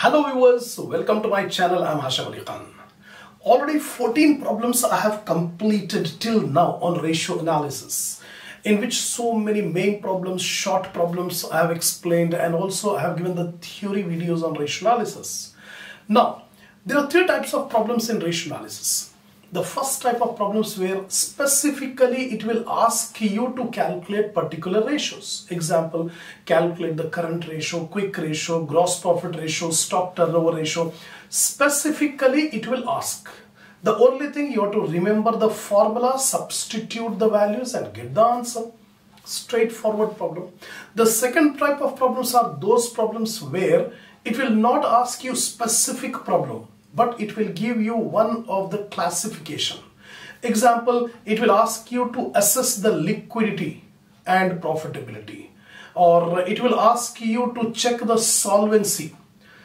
Hello viewers, welcome to my channel. I'm Hasham Ali Khan. Already 14 problems I have completed till now on ratio analysis, in which so many main problems, short problems I have explained, and also I have given the theory videos on ratio analysis. Now, there are three types of problems in ratio analysis. The first type of problems where specifically it will ask you to calculate particular ratios. Example, calculate the current ratio, quick ratio, gross profit ratio, stock turnover ratio. Specifically it will ask. The only thing you have to remember the formula, substitute the values and get the answer. Straightforward problem. The second type of problems are those problems where it will not ask you specific problem, but it will give you one of the classification. Example, it will ask you to assess the liquidity and profitability, or it will ask you to check the solvency.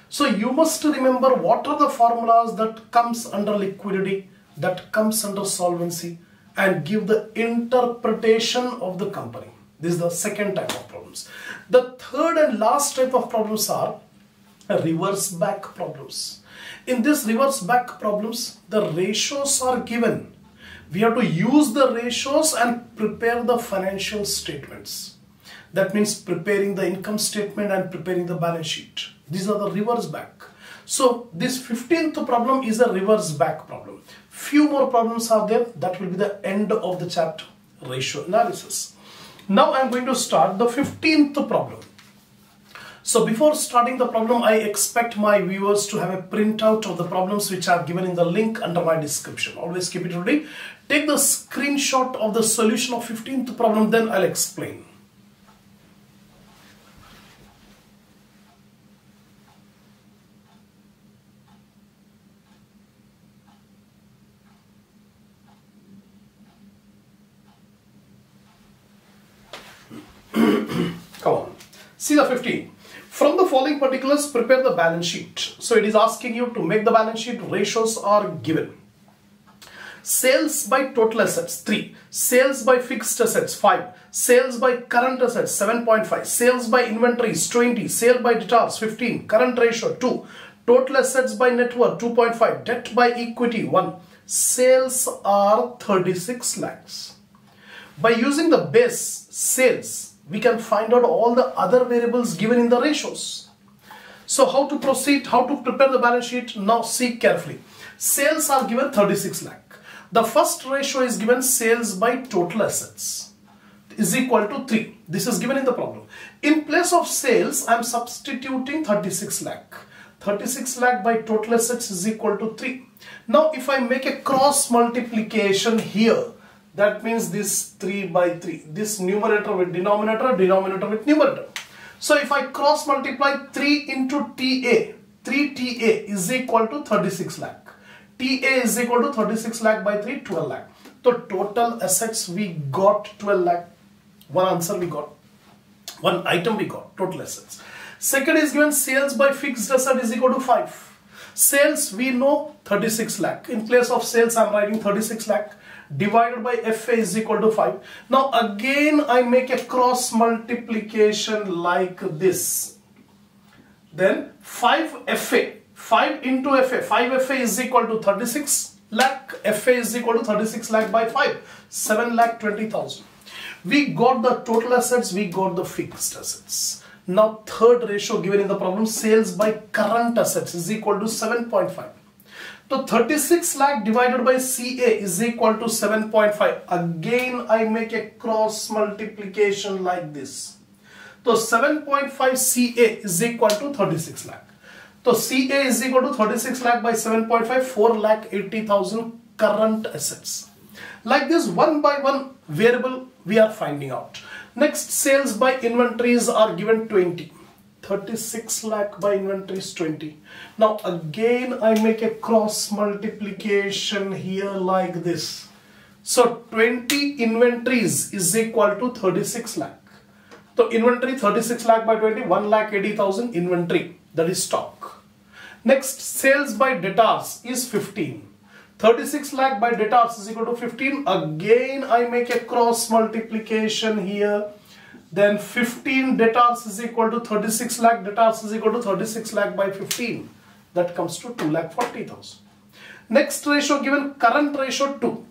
So you must remember what are the formulas that comes under liquidity, that comes under solvency, and give the interpretation of the company. This is the second type of problems. The third and last type of problems are reverse back problems. In this reverse back problems, the ratios are given. We have to use the ratios and prepare the financial statements. That means preparing the income statement and preparing the balance sheet. These are the reverse back. So this 15th problem is a reverse back problem. Few more problems are there. That will be the end of the chapter, ratio analysis. Now I am going to start the 15th problem. So before starting the problem, I expect my viewers to have a printout of the problems which I have given in the link under my description. Always keep it ready. Take the screenshot of the solution of 15th problem, then I'll explain. Come on. See the 15. From the following particulars, prepare the balance sheet. So it is asking you to make the balance sheet. Ratios are given. Sales by total assets 3. Sales by fixed assets 5. Sales by current assets 7.5. Sales by inventories 20. Sale by debtors 15. Current ratio 2. Total assets by net worth 2.5. Debt by equity 1. Sales are 36 lakhs. By using the base sales, we can find out all the other variables given in the ratios. So how to proceed, how to prepare the balance sheet? Now see carefully. Sales are given 36 lakh. The first ratio is given sales by total assets is equal to 3. This is given in the problem. In place of sales, I am substituting 36 lakh. 36 lakh by total assets is equal to 3. Now if I make a cross multiplication here, that means this 3 by 3. This numerator with denominator, denominator with numerator. So if I cross multiply 3 into TA, 3 TA is equal to 36 lakh. TA is equal to 36 lakh by 3, 12 lakh. So total assets we got 12 lakh. One answer we got. One item we got, total assets. Second is given sales by fixed asset is equal to 5. Sales we know 36 lakh. In place of sales I am writing 36 lakh. Divided by FA is equal to 5. Now again I make a cross multiplication like this. Then 5 FA, 5 into FA, 5 FA is equal to 36 lakh. FA is equal to 36 lakh by 5, 7 lakh 20,000. We got the total assets, we got the fixed assets. Now third ratio given in the problem, sales by current assets is equal to 7.5. So 36 lakh divided by CA is equal to 7.5. Again I make a cross multiplication like this. So 7.5 CA is equal to 36 lakh. So CA is equal to 36 lakh by 7.5, 4 lakh 80,000 current assets. Like this, one by one variable we are finding out. Next, sales by inventories are given 20. 36 lakh by inventories 20. Now again I make a cross multiplication here like this. So 20 inventories is equal to 36 lakh. So inventory 36 lakh by 20, 1 lakh 80,000 inventory, that is stock. Next, sales by debtors is 15. 36 lakh by debtors is equal to 15. Again I make a cross multiplication here. Then 15 debtors is equal to 36 lakh. Debtors is equal to 36 lakh by 15. That comes to 2,40,000. Next ratio given, current ratio 2.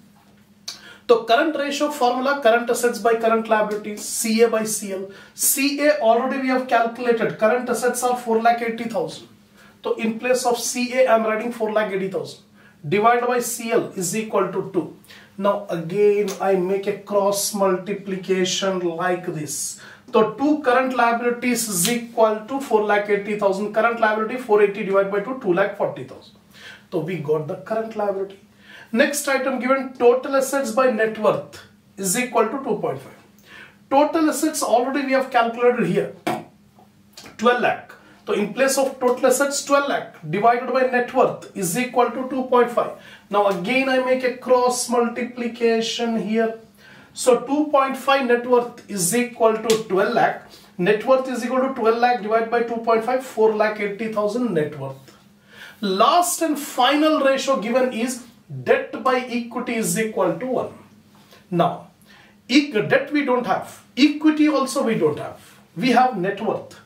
So current ratio formula, current assets by current liabilities, CA by CL. CA already we have calculated. Current assets are 4,80,000. So in place of CA I am writing 4,80,000. Divided by CL is equal to 2. Now again I make a cross multiplication like this. So 2 current liabilities is equal to 4,80,000. Current liability 480 divided by 2, 2,40,000. So we got the current liability. Next item given, total assets by net worth is equal to 2.5. Total assets already we have calculated here, 12 lakh. So in place of total assets 12 lakh divided by net worth is equal to 2.5. Now again I make a cross multiplication here. So 2.5 net worth is equal to 12 lakh. Net worth is equal to 12 lakh divided by 2.5, 4,80,000 net worth. Last and final ratio given is debt by equity is equal to 1. Now, debt we don't have. Equity also we don't have. We have net worth.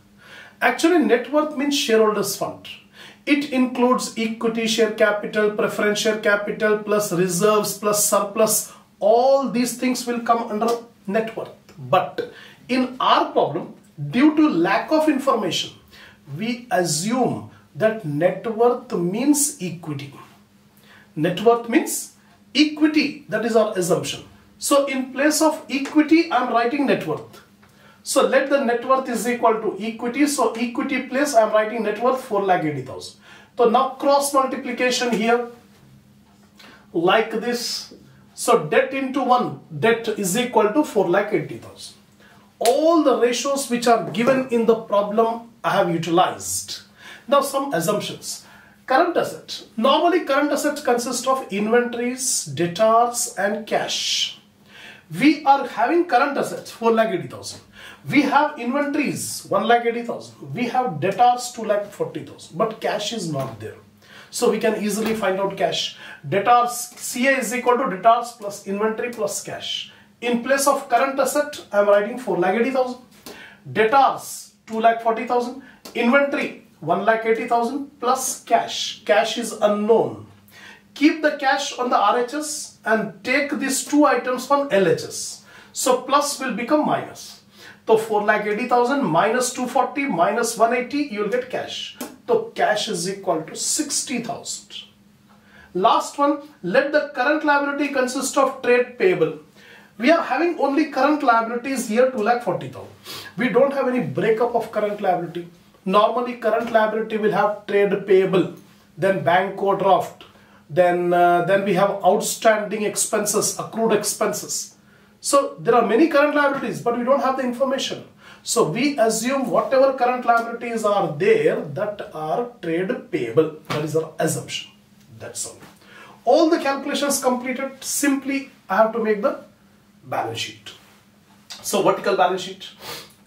Actually, net worth means shareholders fund. It includes equity, share capital, preference share capital, plus reserves, plus surplus. All these things will come under net worth. But in our problem, due to lack of information, we assume that net worth means equity. Net worth means equity. That is our assumption. So in place of equity, I am writing net worth. So let the net worth is equal to equity. So equity place I am writing net worth 4,80,000. So now cross multiplication here like this. So debt into 1, debt is equal to 4,80,000. All the ratios which are given in the problem I have utilized. Now some assumptions. Current asset. Normally current assets consist of inventories, debtors and cash. We are having current assets 4,80,000. We have inventories 1,80,000. We have debtors 2,40,000. But cash is not there. So we can easily find out cash. Debtors, CA is equal to debtors plus inventory plus cash. In place of current asset, I am writing 4,80,000. Debtors 2,40,000. Inventory 1,80,000 plus cash. Cash is unknown. Keep the cash on the RHS and take these two items on LHS. So plus will become minus. So 4,80,000 minus 240 minus 180, you will get cash. So cash is equal to 60,000. Last one, let the current liability consist of trade payable. We are having only current liabilities here 2,40,000. We don't have any breakup of current liability. Normally current liability will have trade payable, then bank overdraft, then we have outstanding expenses, accrued expenses. So there are many current liabilities, but we don't have the information. So we assume whatever current liabilities are there that are trade payable. That is our assumption. That's all. All the calculations completed. Simply I have to make the balance sheet. So vertical balance sheet.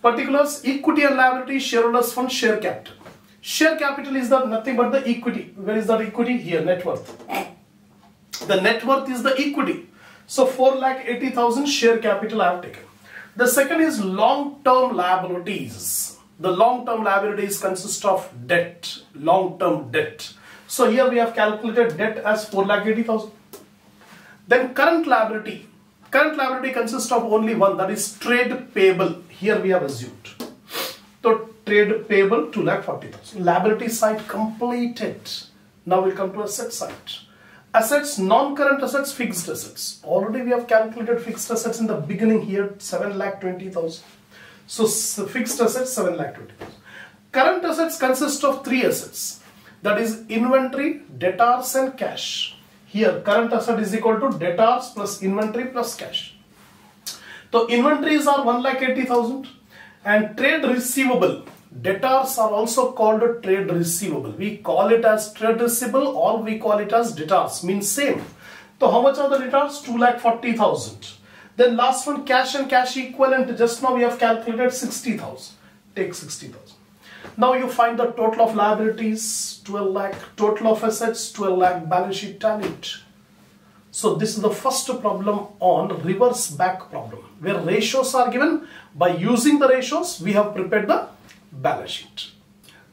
Particulars, equity and liability, shareholders fund, share capital. Share capital is the nothing but the equity. Where is the equity? Here, net worth. The net worth is the equity. So 4,80,000 share capital I have taken. The second is long-term liabilities. The long-term liabilities consist of debt, long-term debt. So here we have calculated debt as 4,80,000. Then current liability. Current liability consists of only one, that is trade payable. Here we have assumed. So trade payable 2,40,000. Liability side completed. Now we come to asset side. Assets, non-current assets, fixed assets. Already we have calculated fixed assets in the beginning here, 7,20,000. So fixed assets 7,20,000. Current assets consist of three assets. That is inventory, debtors and cash. Here current asset is equal to debtors plus inventory plus cash. So inventories are 1,80,000 and trade receivable. Debtors are also called a trade receivable. We call it as trade receivable or we call it as debtors. Means same. So how much are the debtors? 2,40,000. Then last one, cash and cash equivalent. Just now we have calculated 60,000. Take 60,000. Now you find the total of liabilities 12 lakh. Total of assets 12 lakh. Balance sheet tallied. So this is the first problem on reverse back problem, where ratios are given. By using the ratios, we have prepared the balance sheet.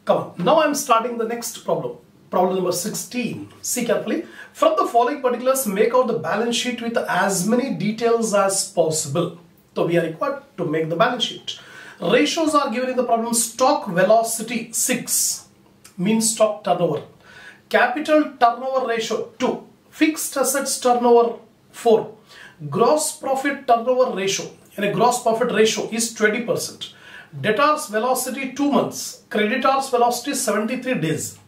Come on. Now I am starting the next problem. Problem number 16. See carefully. From the following particulars, make out the balance sheet with as many details as possible. So we are required to make the balance sheet. Ratios are given in the problem. Stock velocity 6 means stock turnover. Capital turnover ratio 2. Fixed assets turnover 4. Gross profit turnover ratio, and a gross profit ratio is 20%. Debtors velocity 2 months. Creditors velocity 73 days.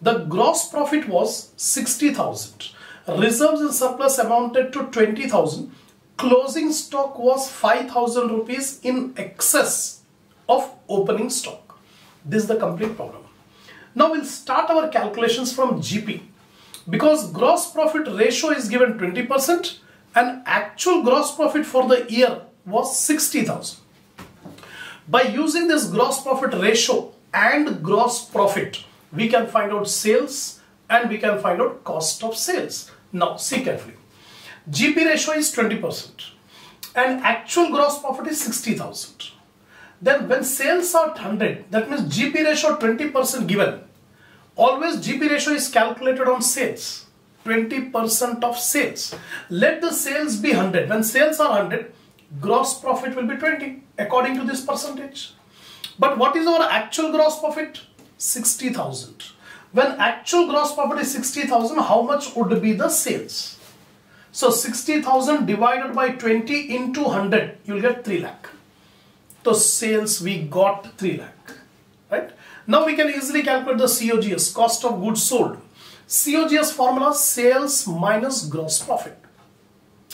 The gross profit was 60,000. Reserves and surplus amounted to 20,000. Closing stock was 5,000 rupees in excess of opening stock. This is the complete problem. Now we'll start our calculations from GP. Because gross profit ratio is given 20% and actual gross profit for the year was 60,000. By using this gross profit ratio and gross profit, we can find out sales and we can find out cost of sales. Now see carefully. GP ratio is 20% and actual gross profit is 60,000. Then when sales are 100, that means GP ratio 20% given. Always GP ratio is calculated on sales. 20% of sales. Let the sales be 100. When sales are 100, gross profit will be 20 according to this percentage. But what is our actual gross profit? 60,000. When actual gross profit is 60,000, how much would be the sales? So 60,000 divided by 20 into 100, you will get 3 lakh. So sales we got 3 lakh. Right? Now we can easily calculate the COGS, cost of goods sold. COGS formula, sales minus gross profit.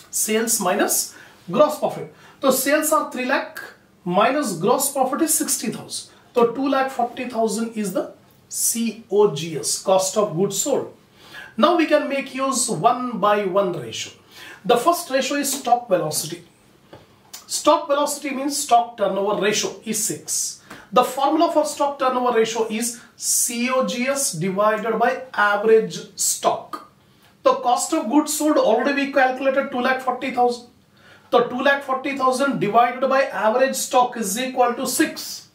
Sales minus gross profit. So sales are 3 lakh minus gross profit is 60,000. So 2,40,000 is the COGS, cost of goods sold. Now we can make use 1:1 ratio. The first ratio is stock velocity. Stock velocity means stock turnover ratio is 6. The formula for stock turnover ratio is COGS divided by average stock. The cost of goods sold already we calculated 2,40,000. So 2,40,000 divided by average stock is equal to 6.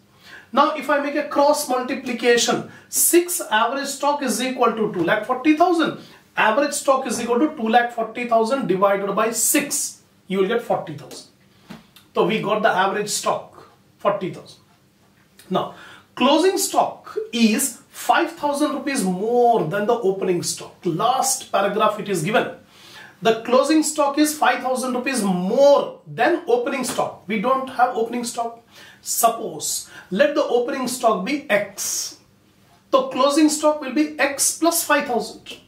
Now if I make a cross multiplication, 6 average stock is equal to 2,40,000. Average stock is equal to 2,40,000 divided by 6. You will get 40,000. So we got the average stock 40,000. Now closing stock is 5,000 rupees more than the opening stock. Last paragraph it is given. The closing stock is 5,000 rupees more than opening stock. We don't have opening stock. Suppose let the opening stock be X. The closing stock will be X plus 5,000.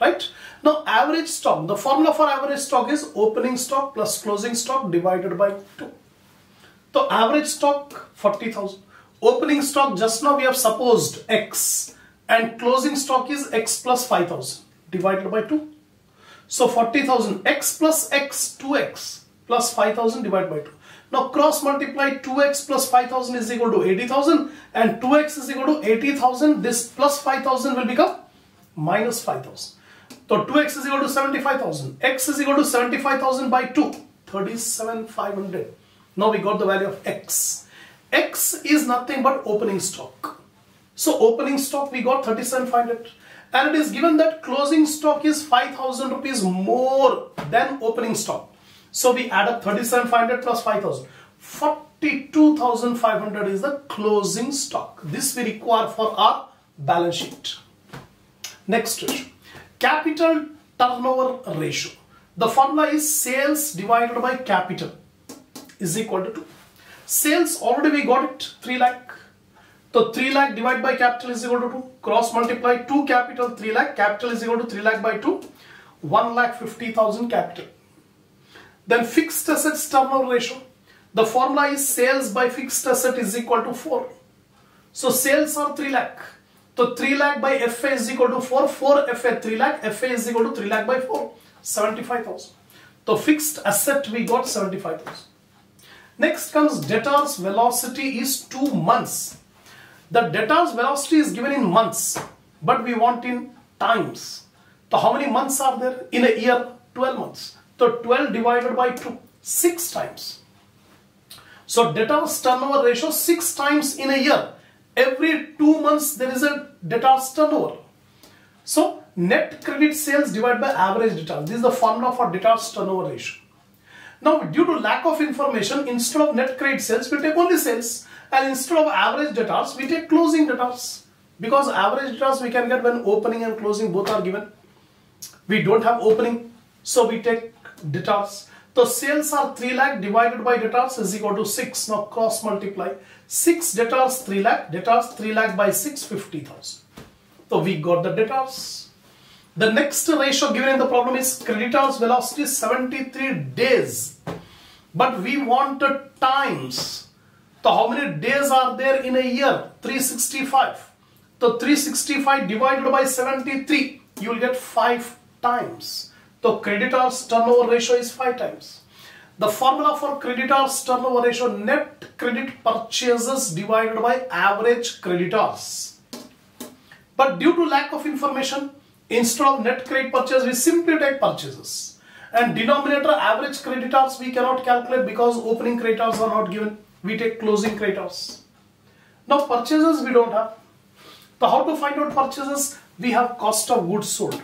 Right? Now average stock, the formula for average stock is opening stock plus closing stock divided by 2. So average stock 40,000. Opening stock just now we have supposed X and closing stock is X plus 5,000 divided by 2. So 40,000 X plus X 2X plus 5,000 divided by 2. Now cross multiply 2X plus 5,000 is equal to 80,000 and 2X is equal to 80,000. This plus 5,000 will become minus 5,000. So 2X is equal to 75,000. X is equal to 75,000 by 2. 37,500. Now we got the value of X. X is nothing but opening stock. So opening stock we got 37,500 and it is given that closing stock is 5,000 rupees more than opening stock. So we add up 37,500 plus 5,000. 42,500 is the closing stock. This we require for our balance sheet. Next ratio. Capital turnover ratio. The formula is sales divided by capital is equal to 2. Sales already we got it 3 lakh. So 3 lakh divided by capital is equal to 2. Cross multiply 2 capital 3 lakh. Capital is equal to 3 lakh by 2. 1,50,000 capital. Then fixed assets turnover ratio. The formula is sales by fixed asset is equal to 4. So sales are 3 lakh. So 3 lakh by FA is equal to 4. 4 FA 3 lakh. FA is equal to 3 lakh by 4. 75,000. So fixed asset we got 75,000. Next comes debtors velocity is 2 months. The debtors velocity is given in months, but we want in times. So how many months are there in a year? 12 months. So 12 divided by 2, 6 times. So debtors turnover ratio 6 times in a year. Every 2 months there is a debtors turnover. So net credit sales divided by average debtors. This is the formula for debtors turnover ratio. Now due to lack of information, instead of net credit sales, we take only sales. And instead of average debtors, we take closing debtors. Because average debtors we can get when opening and closing both are given. We don't have opening, so we take debtors. So sales are 3 lakh divided by debtors is equal to 6. Now cross multiply. 6 debtors 3 lakh by 6, 50,000. So we got the debtors. The next ratio given in the problem is creditors velocity 73 days. But we want times. So how many days are there in a year? 365. So 365 divided by 73, you will get 5 times. So creditors turnover ratio is 5 times. The formula for creditors turnover ratio, net credit purchases divided by average creditors. But due to lack of information, instead of net credit purchase, we simply take purchases. And denominator average creditors we cannot calculate because opening creditors are not given. We take closing creditors. Now purchases we don't have. So how to find out purchases? We have cost of goods sold.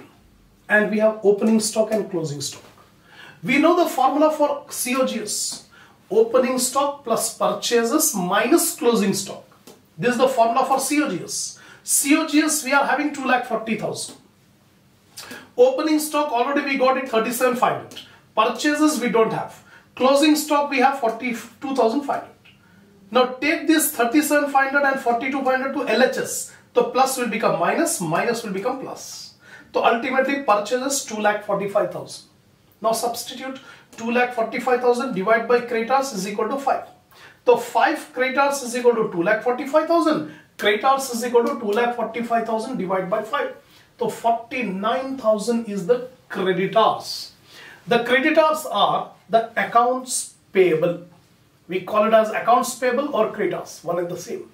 And we have opening stock and closing stock. We know the formula for COGS. Opening stock plus purchases minus closing stock. This is the formula for COGS. COGS we are having 2,40,000. Opening stock already we got it 37,500. Purchases we don't have. Closing stock we have 42,500. Now take this 37,500 and 42,500 to LHS. The plus will become minus, minus will become plus. So ultimately purchases 2,45,000. Now substitute 2,45,000 divided by creditors is equal to 5. So 5 creditors is equal to 2,45,000. Creditors is equal to 2,45,000 divided by 5. So 49,000 is the creditors. The creditors are the accounts payable. We call it as accounts payable or creditors, one and the same.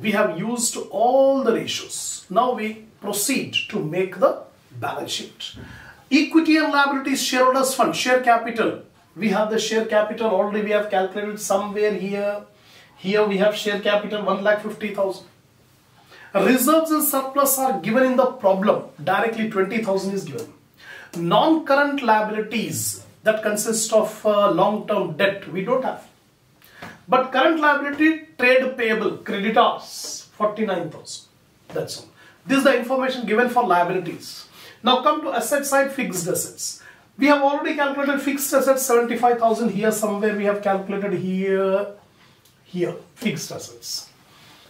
We have used all the ratios. Now we proceed to make the balance sheet. Equity and liabilities, shareholders fund, share capital. We have the share capital already we have calculated somewhere here. Here we have share capital 1,50,000. Reserves and surplus are given in the problem. Directly 20,000 is given. Non-current liabilities that consist of long-term debt we don't have. But current liability, trade payable, creditors 49,000. That's all. This is the information given for liabilities. Now come to asset side, fixed assets. We have already calculated fixed assets 75,000. Here somewhere we have calculated here fixed assets.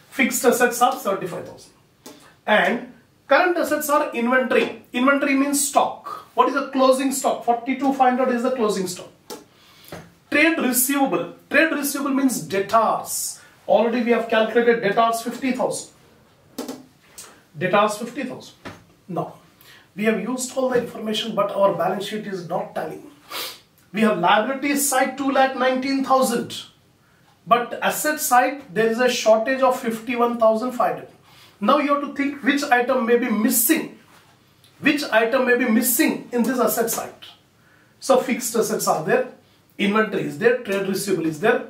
Fixed assets are 75,000. And current assets are inventory. Inventory means stock. What is the closing stock? 42,500 is the closing stock. Trade receivable. Trade receivable means debtors. Already we have calculated debtors 50,000. Debtors 50,000. Now, we have used all the information but our balance sheet is not tallying. We have liabilities side 2,19,000. But asset side there is a shortage of 51,500. Now you have to think which item may be missing. Which item may be missing in this asset side. So fixed assets are there. Inventory is there, trade receivable is there,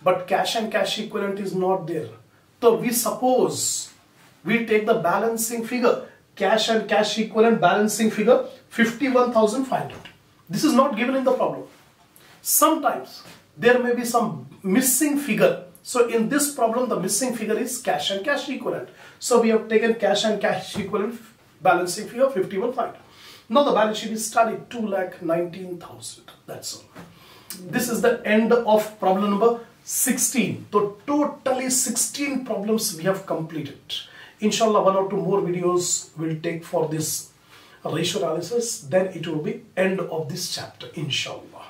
but cash and cash equivalent is not there. So we suppose we take the balancing figure, cash and cash equivalent balancing figure 51,500. This is not given in the problem. Sometimes there may be some missing figure. So in this problem the missing figure is cash and cash equivalent. So we have taken cash and cash equivalent balancing figure 51,500. Now the balance sheet is studied 2,19,000. That's all. This is the end of problem number 16. So totally 16 problems we have completed. Inshallah 1 or 2 more videos will take for this ratio analysis. Then it will be end of this chapter. Inshallah.